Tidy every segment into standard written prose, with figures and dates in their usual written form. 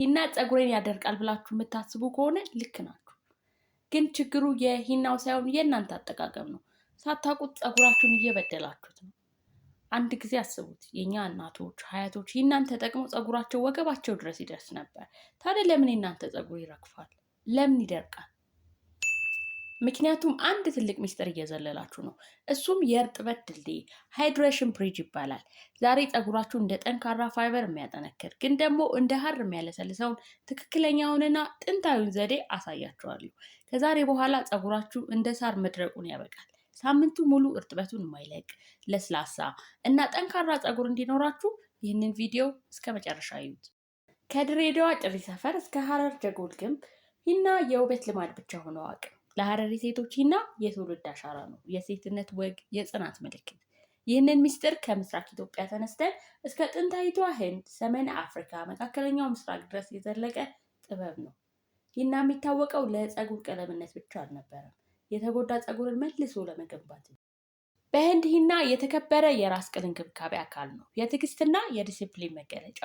ሂና ፀጉሬን ያደርቃል ብላችሁ የምታስቡ ከሆነ ልክ ናችሁ። ግን ችግሩ የሂናው ሳይሆን የእናንተ አጠቃቀም ነው። ሳታውቁት ፀጉራችሁን እየበደላችሁት ነው። አንድ ጊዜ አስቡት፣ የኛ እናቶች ሀያቶች ሂናን ተጠቅመው ፀጉራቸው ወገባቸው ድረስ ይደርስ ነበር። ታዲያ ለምን የእናንተ ፀጉር ይረግፋል? ለምን ይደርቃል? ምክንያቱም አንድ ትልቅ ሚስጥር እየዘለላችሁ ነው። እሱም የእርጥበት ድልድይ ሃይድሬሽን ብሪጅ ይባላል። ዛሬ ፀጉራችሁ እንደ ጠንካራ ፋይበር የሚያጠነክር ግን ደግሞ እንደ ሀር የሚያለሰልሰውን ትክክለኛውንና ጥንታዊውን ዘዴ አሳያችኋለሁ። ከዛሬ በኋላ ፀጉራችሁ እንደ ሳር መድረቁን ያበቃል። ሳምንቱ ሙሉ እርጥበቱን የማይለቅ ለስላሳ እና ጠንካራ ፀጉር እንዲኖራችሁ ይህንን ቪዲዮ እስከ መጨረሻ እዩት። ከድሬዳዋ ጭሪ ሰፈር እስከ ሀረር ጀጎል ግንብ ሂና የውበት ልማድ ብቻ ሆኖ አያውቅም። ለሀረሪ ሴቶች ሂና የትውልድ አሻራ ነው፣ የሴትነት ወግ፣ የጽናት ምልክት። ይህንን ሚስጥር ከምስራቅ ኢትዮጵያ ተነስተን እስከ ጥንታዊቷ ህንድ፣ ሰሜን አፍሪካ፣ መካከለኛው ምስራቅ ድረስ የዘለቀ ጥበብ ነው። ሂና የሚታወቀው ለፀጉር ቀለምነት ብቻ አልነበረም፣ የተጎዳ ፀጉርን መልሶ ለመገንባት ነው። በህንድ ሂና የተከበረ የራስ ቅል እንክብካቤ አካል ነው፣ የትዕግስትና የዲሲፕሊን መገለጫ።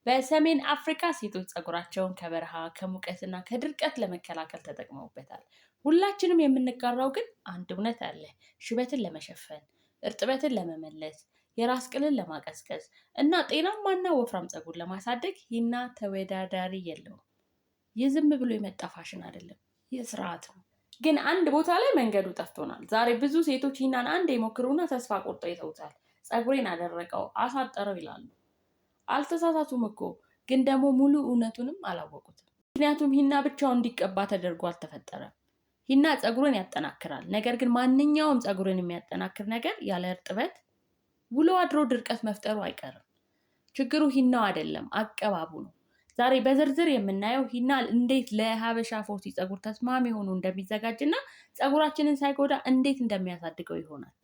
በሰሜን አፍሪካ ሴቶች ፀጉራቸውን ከበረሃ ከሙቀትና ከድርቀት ለመከላከል ተጠቅመውበታል። ሁላችንም የምንጋራው ግን አንድ እውነት አለ። ሽበትን ለመሸፈን፣ እርጥበትን ለመመለስ፣ የራስ ቅልን ለማቀዝቀዝ እና ጤናማና ወፍራም ፀጉር ለማሳደግ ሂና ተወዳዳሪ የለውም። ይህ ዝም ብሎ የመጣ ፋሽን አይደለም፣ ይህ ስርዓት ነው። ግን አንድ ቦታ ላይ መንገዱ ጠፍቶናል። ዛሬ ብዙ ሴቶች ሂናን አንድ የሞክሩና ተስፋ ቆርጠው ይተውታል። ፀጉሬን አደረቀው አሳጠረው ይላሉ። አልተሳሳቱም እኮ፣ ግን ደግሞ ሙሉ እውነቱንም አላወቁትም። ምክንያቱም ሂና ብቻውን እንዲቀባ ተደርጎ አልተፈጠረም። ሂና ፀጉርን ያጠናክራል። ነገር ግን ማንኛውም ፀጉርን የሚያጠናክር ነገር ያለ እርጥበት ውሎ አድሮ ድርቀት መፍጠሩ አይቀርም። ችግሩ ሂናው አይደለም፣ አቀባቡ ነው። ዛሬ በዝርዝር የምናየው ሂና እንዴት ለሀበሻ ፎርቲ ፀጉር ተስማሚ ሆኖ እንደሚዘጋጅና ፀጉራችንን ሳይጎዳ እንዴት እንደሚያሳድገው ይሆናል።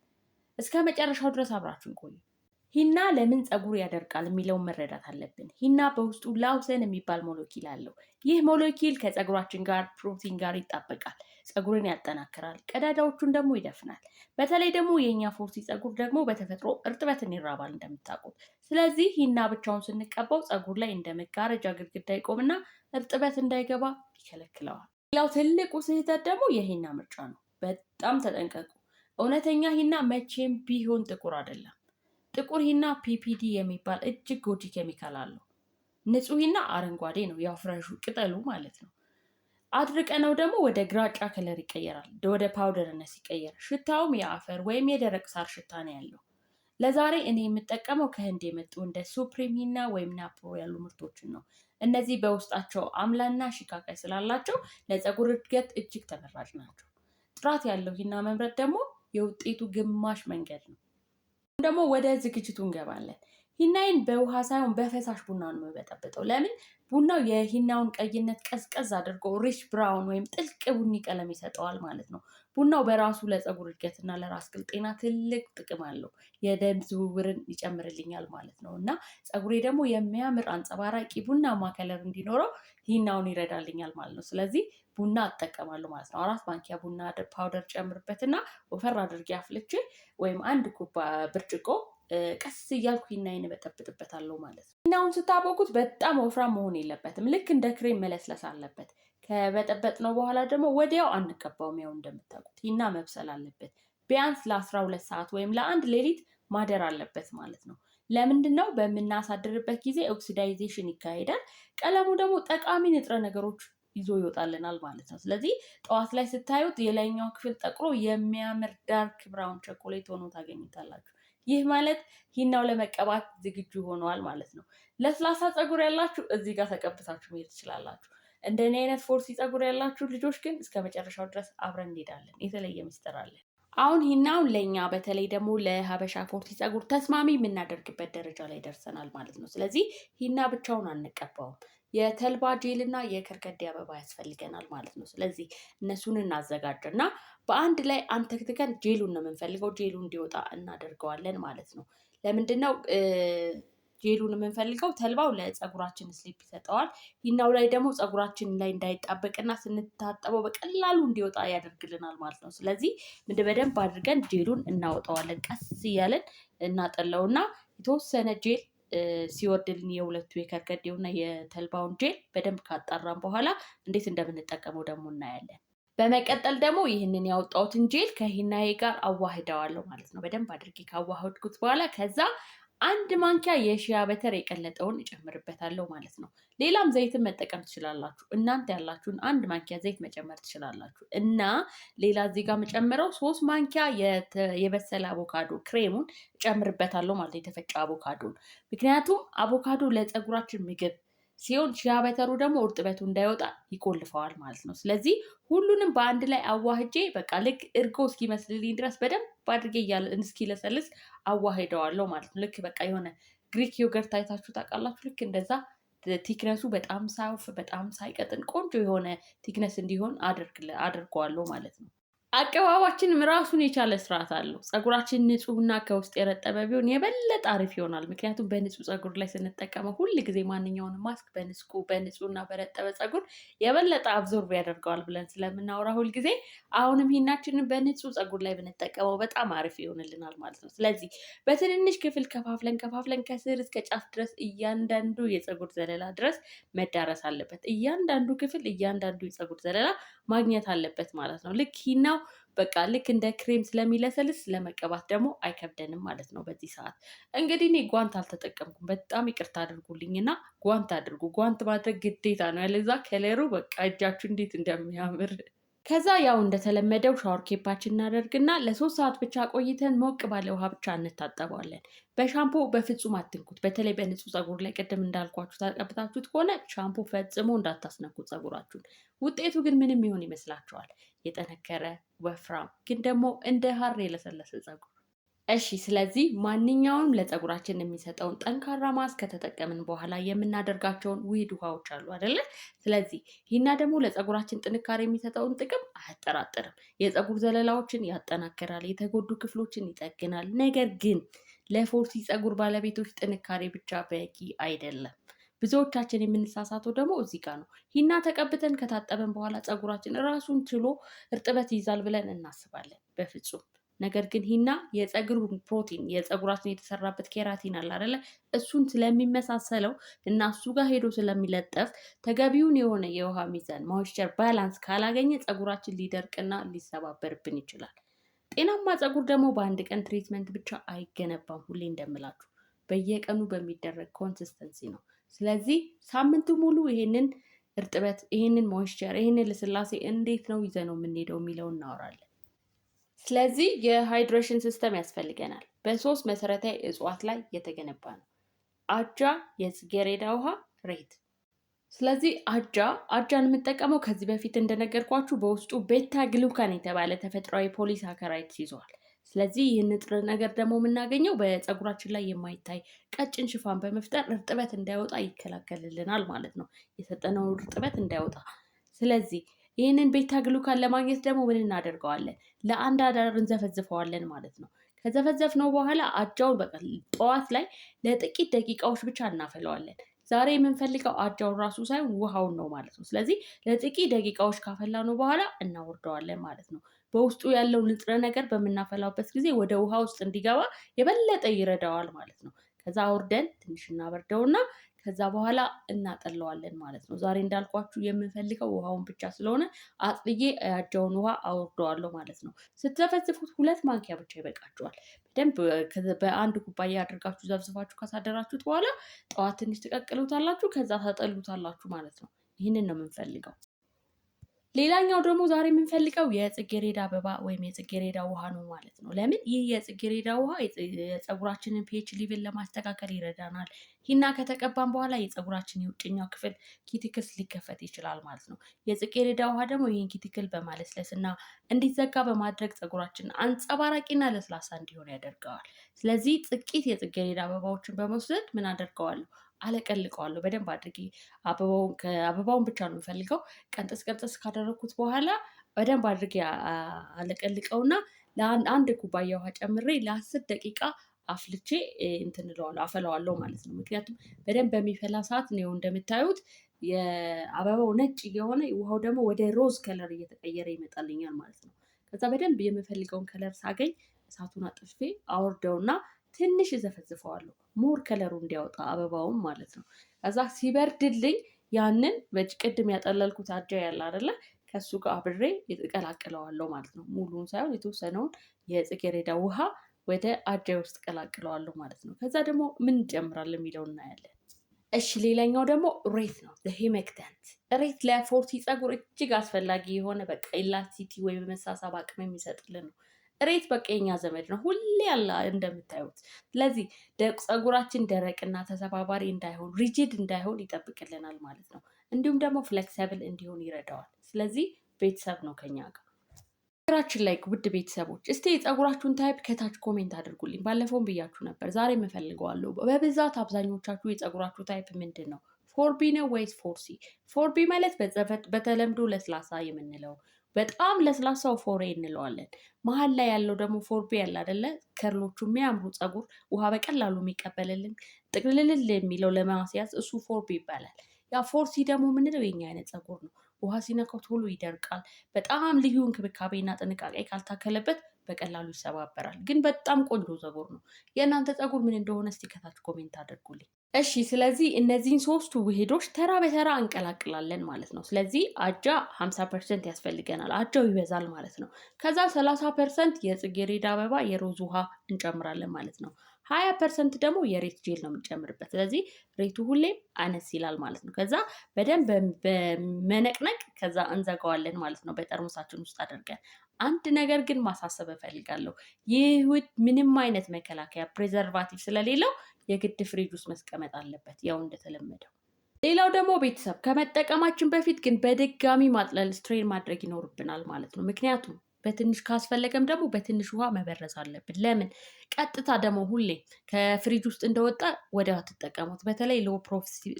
እስከ መጨረሻው ድረስ አብራችሁን ቆዩ። ሂና ለምን ፀጉር ያደርቃል የሚለውን መረዳት አለብን። ሂና በውስጡ ላውሰን የሚባል ሞለኪል አለው። ይህ ሞለኪል ከፀጉራችን ጋር ፕሮቲን ጋር ይጣበቃል፣ ፀጉርን ያጠናክራል፣ ቀዳዳዎቹን ደግሞ ይደፍናል። በተለይ ደግሞ የእኛ ፎርቲ ፀጉር ደግሞ በተፈጥሮ እርጥበትን ይራባል እንደምታውቁት። ስለዚህ ሂና ብቻውን ስንቀባው ፀጉር ላይ እንደ መጋረጃ ግድግዳ ይቆምና እርጥበት እንዳይገባ ይከለክለዋል። ሌላው ትልቁ ስህተት ደግሞ የሂና ምርጫ ነው። በጣም ተጠንቀቁ። እውነተኛ ሂና መቼም ቢሆን ጥቁር አይደለም። ጥቁር ሂና ፒፒዲ የሚባል እጅግ ጎጂ ኬሚካል አለው። ንጹህ ሂና አረንጓዴ ነው፣ ያው ፍሬሹ ቅጠሉ ማለት ነው። አድርቀነው ደግሞ ወደ ግራጫ ከለር ይቀየራል፣ ወደ ፓውደርነት ሲቀየር ሽታውም የአፈር ወይም የደረቅ ሳር ሽታ ነው ያለው። ለዛሬ እኔ የምጠቀመው ከህንድ የመጡ እንደ ሱፕሪም ሂና ወይም ናፕሮ ያሉ ምርቶችን ነው። እነዚህ በውስጣቸው አምላና ሽካካይ ስላላቸው ለፀጉር እድገት እጅግ ተመራጭ ናቸው። ጥራት ያለው ሂና መምረጥ ደግሞ የውጤቱ ግማሽ መንገድ ነው። ደግሞ ወደ ዝግጅቱ እንገባለን። ሂናዬን በውሃ ሳይሆን በፈሳሽ ቡና ነው የምበጠብጠው። ለምን? ቡናው የሂናውን ቀይነት ቀዝቀዝ አድርጎ ሪች ብራውን ወይም ጥልቅ ቡኒ ቀለም ይሰጠዋል ማለት ነው። ቡናው በራሱ ለፀጉር እድገትና ለራስ ቅል ጤና ትልቅ ጥቅም አለው። የደም ዝውውርን ይጨምርልኛል ማለት ነው እና ፀጉሬ ደግሞ የሚያምር አንጸባራቂ ቡናማ ከለር እንዲኖረው ሂናውን ይረዳልኛል ማለት ነው። ስለዚህ ቡና እጠቀማለሁ ማለት ነው። 4 ማንኪያ ቡና ፓውደር ጨምርበትና ወፈር አድርጌ አፍልቼ ወይም አንድ ብርጭቆ ቀስ እያልኩ ሂናዬን እበጠብጥበታለሁ ማለት ነው። ሂናውን ስታቦኩት በጣም ወፍራም መሆን የለበትም። ልክ እንደ ክሬም መለስለስ አለበት። ከበጠበጥነው በኋላ ደግሞ ወዲያው አንቀባውም። ያው እንደምታውቁት ሂና መብሰል አለበት። ቢያንስ ለ12 ሰዓት ወይም ለአንድ ሌሊት ማደር አለበት ማለት ነው። ለምንድን ነው? በምናሳድርበት ጊዜ ኦክሲዳይዜሽን ይካሄዳል። ቀለሙ ደግሞ ጠቃሚ ንጥረ ነገሮች ይዞ ይወጣልናል ማለት ነው። ስለዚህ ጠዋት ላይ ስታዩት የላይኛው ክፍል ጠቁሮ የሚያምር ዳርክ ብራውን ቸኮሌት ሆኖ ታገኙታላችሁ። ይህ ማለት ሂናው ለመቀባት ዝግጁ ሆኗል ማለት ነው። ለስላሳ ፀጉር ያላችሁ እዚህ ጋር ተቀብታችሁ መሄድ ትችላላችሁ። እንደኔ አይነት ፎርሲ ፀጉር ያላችሁ ልጆች ግን እስከ መጨረሻው ድረስ አብረን እንሄዳለን። የተለየ ምስጢር አለ። አሁን ሂናውን ለኛ በተለይ ደግሞ ለሀበሻ ፎርቲ ፀጉር ተስማሚ የምናደርግበት ደረጃ ላይ ደርሰናል ማለት ነው። ስለዚህ ሂና ብቻውን አንቀባውም። የተልባ ጄል እና የከርከዴ አበባ ያስፈልገናል ማለት ነው። ስለዚህ እነሱን እናዘጋጅና በአንድ ላይ አንተክትከን ጄሉን ነው የምንፈልገው። ጄሉ እንዲወጣ እናደርገዋለን ማለት ነው። ለምንድነው ጄሉን የምንፈልገው? ተልባው ለፀጉራችን ስሊፕ ይሰጠዋል። ሂናው ላይ ደግሞ ፀጉራችን ላይ እንዳይጣበቅና ስንታጠበው በቀላሉ እንዲወጣ ያደርግልናል ማለት ነው። ስለዚህ በደንብ አድርገን ጄሉን እናወጣዋለን። ቀስ እያለን እናጠለውና የተወሰነ ጄል ሲወርድልን የሁለቱ የከርከዴውና የተልባውን ጄል በደንብ ካጣራን በኋላ እንዴት እንደምንጠቀመው ደግሞ እናያለን። በመቀጠል ደግሞ ይህንን ያወጣሁትን ጄል ከሂናዬ ጋር አዋህደዋለሁ ማለት ነው። በደንብ አድርጌ ካዋህድኩት በኋላ ከዛ 1 ማንኪያ የሺያ በተር የቀለጠውን እጨምርበታለሁ ማለት ነው። ሌላም ዘይትን መጠቀም ትችላላችሁ። እናንተ ያላችሁን 1 ማንኪያ ዘይት መጨመር ትችላላችሁ። እና ሌላ እዚህ ጋር የምጨምረው 3 ማንኪያ የበሰለ አቮካዶ ክሬሙን እጨምርበታለሁ ማለት ነው። የተፈጨ አቮካዶን ምክንያቱም አቮካዶ ለፀጉራችን ምግብ ሲሆን ሺያ በተሩ ደግሞ እርጥበቱ እንዳይወጣ ይቆልፈዋል ማለት ነው። ስለዚህ ሁሉንም በአንድ ላይ አዋህጄ በቃ ልክ እርጎ እስኪመስልልኝ ድረስ በደንብ አድርጌ እስኪለሰልስ አዋህደዋለሁ ማለት ነው። ልክ በቃ የሆነ ግሪክ ዮገርት አይታችሁ ታውቃላችሁ? ልክ እንደዛ ቲክነሱ በጣም ሳይወፍ በጣም ሳይቀጥን ቆንጆ የሆነ ቲክነስ እንዲሆን አድርገዋለሁ ማለት ነው። አቀባባችንም ራሱን የቻለ ስርዓት አለው። ፀጉራችን ንጹህና ከውስጥ የረጠበ ቢሆን የበለጠ አሪፍ ይሆናል። ምክንያቱም በንጹህ ፀጉር ላይ ስንጠቀመው ሁል ጊዜ ማንኛውንም ማስክ በንጹህና በረጠበ ፀጉር የበለጠ አብዞርብ ያደርገዋል ብለን ስለምናወራ ሁል ጊዜ አሁንም ሂናችንን በንጹህ ፀጉር ላይ ብንጠቀመው በጣም አሪፍ ይሆንልናል ማለት ነው። ስለዚህ በትንንሽ ክፍል ከፋፍለን ከስር እስከ ጫፍ ድረስ እያንዳንዱ የፀጉር ዘለላ ድረስ መዳረስ አለበት። እያንዳንዱ ክፍል እያንዳንዱ የፀጉር ዘለላ ማግኘት አለበት ማለት ነው። ልክ ሂናው በቃ ልክ እንደ ክሬም ስለሚለሰልስ ለመቀባት ደግሞ አይከብደንም ማለት ነው። በዚህ ሰዓት እንግዲህ እኔ ጓንት አልተጠቀምኩም። በጣም ይቅርታ አድርጉልኝና ጓንት አድርጉ። ጓንት ማድረግ ግዴታ ነው። ያለዛ ከለሩ በቃ እጃችሁ እንዴት እንደሚያምር። ከዛ ያው እንደተለመደው ሻወር ኬፓችን እናደርግና ለ3 ሰዓት ብቻ ቆይተን ሞቅ ባለ ውሃ ብቻ እንታጠበዋለን። በሻምፖ በፍጹም አትንኩት። በተለይ በንጹህ ፀጉር ላይ ቅድም እንዳልኳችሁ ታቀብታችሁት ከሆነ ሻምፖ ፈጽሞ እንዳታስነኩት ፀጉራችሁን። ውጤቱ ግን ምንም ይሆን ይመስላችኋል? የጠነከረ ወፍራም ግን ደግሞ እንደ ሀር የለሰለሰ ፀጉር። እሺ ስለዚህ ማንኛውም ለፀጉራችን የሚሰጠውን ጠንካራ ማስክ ከተጠቀምን በኋላ የምናደርጋቸውን ውህድ ውሃዎች አሉ አይደለ? ስለዚህ ሂና ደግሞ ለፀጉራችን ጥንካሬ የሚሰጠውን ጥቅም አያጠራጥርም። የፀጉር ዘለላዎችን ያጠናክራል፣ የተጎዱ ክፍሎችን ይጠግናል። ነገር ግን ለፎርሲ ፀጉር ባለቤቶች ጥንካሬ ብቻ በቂ አይደለም። ብዙዎቻችን የምንሳሳተው ደግሞ እዚህ ጋር ነው። ሂና ተቀብተን ከታጠበን በኋላ ፀጉራችን ራሱን ችሎ እርጥበት ይይዛል ብለን እናስባለን። በፍጹም። ነገር ግን ሂና የፀጉር ፕሮቲን የፀጉራችን የተሰራበት ኬራቲን አለ አይደለ? እሱን ስለሚመሳሰለው እና እሱ ጋር ሄዶ ስለሚለጠፍ ተገቢውን የሆነ የውሃ ሚዛን ሞይስቸር ባላንስ ካላገኘ ፀጉራችን ሊደርቅና ሊሰባበርብን ይችላል። ጤናማ ፀጉር ደግሞ በአንድ ቀን ትሪትመንት ብቻ አይገነባም። ሁሌ እንደምላችሁ በየቀኑ በሚደረግ ኮንሲስተንሲ ነው። ስለዚህ ሳምንቱ ሙሉ ይሄንን እርጥበት፣ ይሄንን ሞይስቸር፣ ይሄንን ልስላሴ እንዴት ነው ይዘነው የምንሄደው የሚለውን እናወራለን። ስለዚህ የሃይድሬሽን ሲስተም ያስፈልገናል። በ3 መሰረታዊ እጽዋት ላይ የተገነባ ነው። አጃ፣ የጽጌረዳ ውሃ፣ ሬት። ስለዚህ አጃን የምጠቀመው ከዚህ በፊት እንደነገርኳችሁ በውስጡ ቤታ ግሉካን የተባለ ተፈጥሯዊ ፖሊሳካራይድስ ይዘዋል። ስለዚህ ይህን ንጥረ ነገር ደግሞ የምናገኘው በፀጉራችን ላይ የማይታይ ቀጭን ሽፋን በመፍጠር እርጥበት እንዳይወጣ ይከላከልልናል ማለት ነው። የሰጠነው እርጥበት እንዳይወጣ። ስለዚህ ይህንን ቤታ ግሉካን ለማግኘት ደግሞ ምን እናደርገዋለን? ለአንድ አዳር እንዘፈዝፈዋለን ማለት ነው። ከዘፈዘፍነው በኋላ አጃውን በቃ ጠዋት ላይ ለጥቂት ደቂቃዎች ብቻ እናፈለዋለን። ዛሬ የምንፈልገው አጃውን ራሱ ሳይሆን ውሃውን ነው ማለት ነው። ስለዚህ ለጥቂት ደቂቃዎች ካፈላነው በኋላ እናወርደዋለን ማለት ነው። በውስጡ ያለው ንጥረ ነገር በምናፈላበት ጊዜ ወደ ውሃ ውስጥ እንዲገባ የበለጠ ይረዳዋል ማለት ነው። ከዛ አውርደን ትንሽ እናበርደውና ከዛ በኋላ እናጠለዋለን ማለት ነው። ዛሬ እንዳልኳችሁ የምንፈልገው ውሃውን ብቻ ስለሆነ አጥልዬ አጃውን ውሃ አውርደዋለሁ ማለት ነው። ስትዘፈዝፉት 2 ማንኪያ ብቻ ይበቃችኋል። በደንብ በአንድ ኩባያ አድርጋችሁ ዘብዝፋችሁ ካሳደራችሁት በኋላ ጠዋት ትንሽ ትቀቅሉታላችሁ፣ ከዛ ታጠሉታላችሁ ማለት ነው። ይህንን ነው የምንፈልገው። ሌላኛው ደግሞ ዛሬ የምንፈልገው የጽጌረዳ አበባ ወይም የጽጌረዳ ውሃ ነው ማለት ነው። ለምን? ይህ የጽጌረዳ ውሃ የፀጉራችንን ፒኤች ሌቭል ለማስተካከል ይረዳናል። ሂና ከተቀባን በኋላ የፀጉራችን የውጭኛው ክፍል ኪቲክስ ሊከፈት ይችላል ማለት ነው። የጽጌረዳ ውሃ ደግሞ ይህን ኪቲክል በማለስለስ እና እንዲዘጋ በማድረግ ፀጉራችን አንጸባራቂና ለስላሳ እንዲሆን ያደርገዋል። ስለዚህ ጥቂት የጽጌረዳ አበባዎችን በመውሰድ ምን አደርገዋለሁ? አለቀልቀዋለሁ በደንብ አድርጌ። አበባውን ብቻ ነው የምፈልገው። ቀንጠስ ካደረግኩት በኋላ በደንብ አድርጌ አለቀልቀውና ለአንድ ኩባያ ውሃ ጨምሬ ለ10 ደቂቃ አፍልቼ አፈለዋለሁ ማለት ነው። ምክንያቱም በደንብ በሚፈላ ሰዓት ነው እንደምታዩት የአበባው ነጭ እየሆነ ውሃው ደግሞ ወደ ሮዝ ከለር እየተቀየረ ይመጣልኛል ማለት ነው። ከዛ በደንብ የምፈልገውን ከለር ሳገኝ እሳቱን አጥፌ አወርደውና ትንሽ እዘፈዝፈዋለሁ ሞር ከለሩ እንዲያወጣ አበባውን ማለት ነው። ከዛ ሲበርድልኝ ያንን ቅድም ያጠለልኩት አጃ ያለ አይደለ ከሱ ጋር አብሬ እቀላቅለዋለሁ ማለት ነው። ሙሉን ሳይሆን የተወሰነውን የጽጌረዳ ውሃ ወደ አጃ ውስጥ እቀላቅለዋለሁ ማለት ነው። ከዛ ደግሞ ምን እንጨምራለን የሚለው እናያለን። እሺ ሌላኛው ደግሞ ሬት ነው። ሂሜክታንት ሬት ለፎርቲ ፀጉር እጅግ አስፈላጊ የሆነ በቃ ኢላስቲሲቲ ወይም መሳሳብ አቅም የሚሰጥልን ነው። ሬት በቃ የኛ ዘመድ ነው፣ ሁሌ ያለ እንደምታዩት። ስለዚህ ፀጉራችን ደረቅና ተሰባባሪ እንዳይሆን፣ ሪጂድ እንዳይሆን ይጠብቅልናል ማለት ነው። እንዲሁም ደግሞ ፍሌክሲብል እንዲሆን ይረዳዋል። ስለዚህ ቤተሰብ ነው ከኛ ጋር። ነገራችን ላይ ውድ ቤተሰቦች እስቲ የፀጉራችሁን ታይፕ ከታች ኮሜንት አድርጉልኝ። ባለፈውም ብያችሁ ነበር፣ ዛሬ እፈልገዋለሁ። በብዛት አብዛኞቻችሁ የፀጉራችሁ ታይፕ ምንድን ነው? ፎርቢ ነው ወይስ ፎርሲ? ፎርቢ ማለት በተለምዶ ለስላሳ የምንለው፣ በጣም ለስላሳው ፎሬ እንለዋለን። መሀል ላይ ያለው ደግሞ ፎርቢ ያለ አይደለ? ከርሎቹ የሚያምሩ ፀጉር ውሃ በቀላሉ የሚቀበልልን ጥቅልልል የሚለው ለማስያዝ እሱ ፎርቢ ይባላል። ያ ፎርሲ ደግሞ የምንለው የኛ አይነት ፀጉር ነው። ውሃ ሲነካው ቶሎ ይደርቃል። በጣም ልዩ እንክብካቤና ጥንቃቄ ካልታከለበት በቀላሉ ይሰባበራል። ግን በጣም ቆንጆ ፀጉር ነው። የእናንተ ፀጉር ምን እንደሆነ እስቲ ከታች ኮሜንት አድርጉልኝ። እሺ ስለዚህ እነዚህን ሶስቱ ውህዶች ተራ በተራ እንቀላቅላለን ማለት ነው። ስለዚህ አጃ 50% ያስፈልገናል። አጃው ይበዛል ማለት ነው። ከዛ 30% የጽጌረዳ አበባ የሮዝ ውሃ እንጨምራለን ማለት ነው። 20% ደግሞ የሬት ጄል ነው የምንጨምርበት። ስለዚህ ሬቱ ሁሌም አነስ ይላል ማለት ነው። ከዛ በደንብ በመነቅነቅ ከዛ እንዘጋዋለን ማለት ነው በጠርሙሳችን ውስጥ አድርገን። አንድ ነገር ግን ማሳሰብ እፈልጋለሁ። ይህ ውህድ ምንም አይነት መከላከያ ፕሬዘርቫቲቭ ስለሌለው የግድ ፍሪጅ ውስጥ መስቀመጥ አለበት፣ ያው እንደተለመደው። ሌላው ደግሞ ቤተሰብ ከመጠቀማችን በፊት ግን በድጋሚ ማጥለል ስትሬን ማድረግ ይኖርብናል ማለት ነው። ምክንያቱም በትንሽ ካስፈለገም ደግሞ በትንሽ ውሃ መበረዝ አለብን። ለምን? ቀጥታ ደግሞ ሁሌ ከፍሪጅ ውስጥ እንደወጣ ወዲያው አትጠቀሙት። በተለይ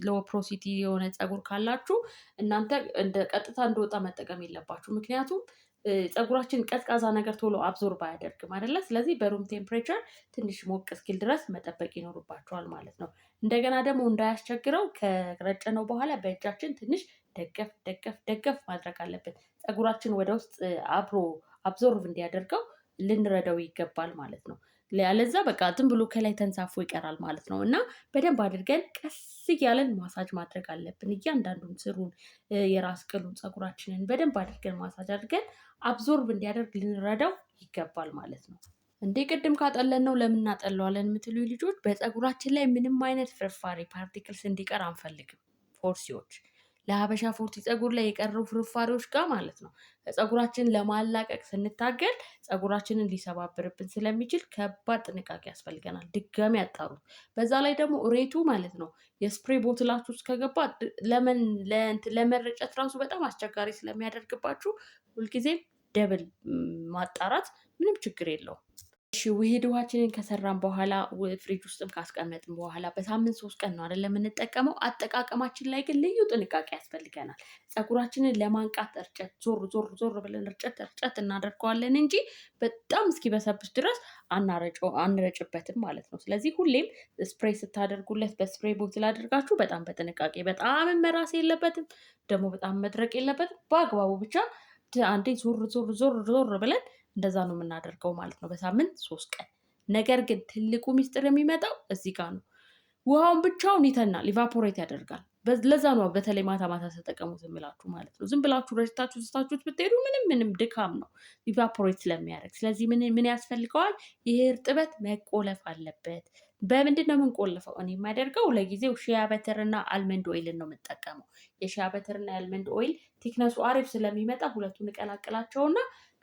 ሎ ፕሮሲቲ የሆነ ፀጉር ካላችሁ እናንተ ቀጥታ እንደወጣ መጠቀም የለባችሁ። ምክንያቱም ፀጉራችን ቀዝቃዛ ነገር ቶሎ አብዞርብ አያደርግም አይደለ? ስለዚህ በሩም ቴምፕሬቸር ትንሽ ሞቅ እስኪል ድረስ መጠበቅ ይኖርባችኋል ማለት ነው። እንደገና ደግሞ እንዳያስቸግረው ከረጨነው በኋላ በእጃችን ትንሽ ደገፍ ደገፍ ደገፍ ማድረግ አለብን። ፀጉራችን ወደ ውስጥ አብሮ አብዞርቭ እንዲያደርገው ልንረዳው ይገባል ማለት ነው። ያለዛ በቃ ዝም ብሎ ከላይ ተንሳፎ ይቀራል ማለት ነው። እና በደንብ አድርገን ቀስ እያለን ማሳጅ ማድረግ አለብን። እያንዳንዱን ስሩን፣ የራስ ቅሉን፣ ፀጉራችንን በደንብ አድርገን ማሳጅ አድርገን አብዞርቭ እንዲያደርግ ልንረዳው ይገባል ማለት ነው። እንዴ ቅድም ካጠለን ነው ለምን እናጠለዋለን የምትሉ ልጆች፣ በፀጉራችን ላይ ምንም አይነት ፍርፋሪ ፓርቲክልስ እንዲቀር አንፈልግም። ፎርሲዎች ለሀበሻ ፎርቲ ፀጉር ላይ የቀሩ ፍርፋሪዎች ጋር ማለት ነው ፀጉራችንን ለማላቀቅ ስንታገል ፀጉራችንን ሊሰባብርብን ስለሚችል ከባድ ጥንቃቄ ያስፈልገናል። ድጋሚ ያጣሩት። በዛ ላይ ደግሞ ሬቱ ማለት ነው የስፕሬ ቦትላችሁ ውስጥ ከገባ ለመረጨት ራሱ በጣም አስቸጋሪ ስለሚያደርግባችሁ ሁልጊዜም ደብል ማጣራት ምንም ችግር የለውም። እሺ ውህድ ውሃችንን ከሰራን በኋላ ፍሪጅ ውስጥም ካስቀመጥን በኋላ በሳምንት 3 ቀን ነው አይደል የምንጠቀመው። አጠቃቀማችን ላይ ግን ልዩ ጥንቃቄ ያስፈልገናል። ፀጉራችንን ለማንቃት እርጨት ዞር ብለን እርጨት እናደርገዋለን እንጂ በጣም እስኪበሰብስ ድረስ አንረጭበትም ማለት ነው። ስለዚህ ሁሌም ስፕሬይ ስታደርጉለት በስፕሬይ ቦትል አድርጋችሁ በጣም በጥንቃቄ፣ በጣም መራስ የለበትም ደግሞ በጣም መድረቅ የለበትም። በአግባቡ ብቻ አንዴ ዞር ብለን እንደዛ ነው የምናደርገው ማለት ነው በሳምንት 3 ቀን። ነገር ግን ትልቁ ሚስጥር የሚመጣው እዚህ ጋር ነው። ውሃውን ብቻውን ይተናል፣ ኢቫፖሬት ያደርጋል። ለዛ ነው በተለይ ማታ ማታ ተጠቀሙት የምላችሁ ማለት ነው። ዝም ብላችሁ ረጭታችሁ ስታችሁት ብትሄዱ ምንም ድካም ነው ኢቫፖሬት ስለሚያደርግ። ስለዚህ ምን ያስፈልገዋል? ይሄ እርጥበት መቆለፍ አለበት። በምንድን ነው የምንቆልፈው? እኔ የማደርገው ለጊዜው ሺያ በተር እና አልመንድ ኦይልን ነው የምጠቀመው። የሺያ በተር እና የአልመንድ ኦይል ቲክነሱ አሪፍ ስለሚመጣ ሁለቱን እቀላቅላቸውና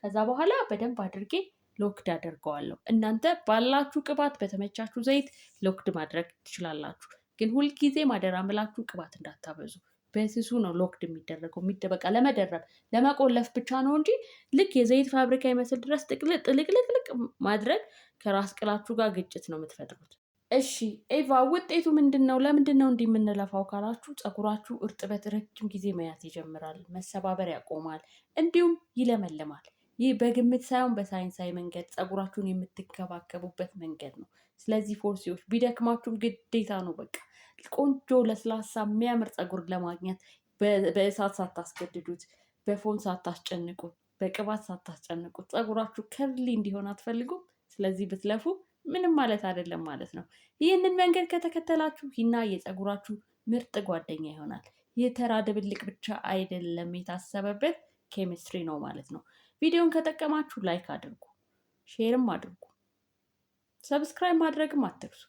ከዛ በኋላ በደንብ አድርጌ ሎክድ አደርገዋለሁ። እናንተ ባላችሁ ቅባት በተመቻችሁ ዘይት ሎክድ ማድረግ ትችላላችሁ። ግን ሁልጊዜ ማደራ ምላችሁ ቅባት እንዳታበዙ። በስሱ ነው ሎክድ የሚደረገው። በቃ ለመደረብ ለመቆለፍ ብቻ ነው እንጂ ልክ የዘይት ፋብሪካ ይመስል ድረስ ጥልቅልቅልቅ ማድረግ ከራስ ቅላችሁ ጋር ግጭት ነው የምትፈጥሩት። እሺ ኤቫ ውጤቱ ምንድን ነው? ለምንድን ነው እንዲህ የምንለፋው ካላችሁ፣ ፀጉራችሁ እርጥበት ረጅም ጊዜ መያዝ ይጀምራል፣ መሰባበር ያቆማል፣ እንዲሁም ይለመልማል። ይህ በግምት ሳይሆን በሳይንሳዊ መንገድ ፀጉራችሁን የምትከባከቡበት መንገድ ነው። ስለዚህ ፎርሲዎች ቢደክማችሁም ግዴታ ነው። በቃ ቆንጆ ለስላሳ የሚያምር ፀጉር ለማግኘት በእሳት ሳታስገድዱት፣ በፎን ሳታስጨንቁት፣ በቅባት ሳታስጨንቁት ፀጉራችሁ ከርሊ እንዲሆን አትፈልጉም? ስለዚህ ብትለፉ ምንም ማለት አይደለም ማለት ነው። ይህንን መንገድ ከተከተላችሁ ሂና የፀጉራችሁ ምርጥ ጓደኛ ይሆናል። ይህ ተራ ድብልቅ ብቻ አይደለም፣ የታሰበበት ኬሚስትሪ ነው ማለት ነው። ቪዲዮን ከጠቀማችሁ ላይክ አድርጉ፣ ሼርም አድርጉ፣ ሰብስክራይብ ማድረግም አትርሱ።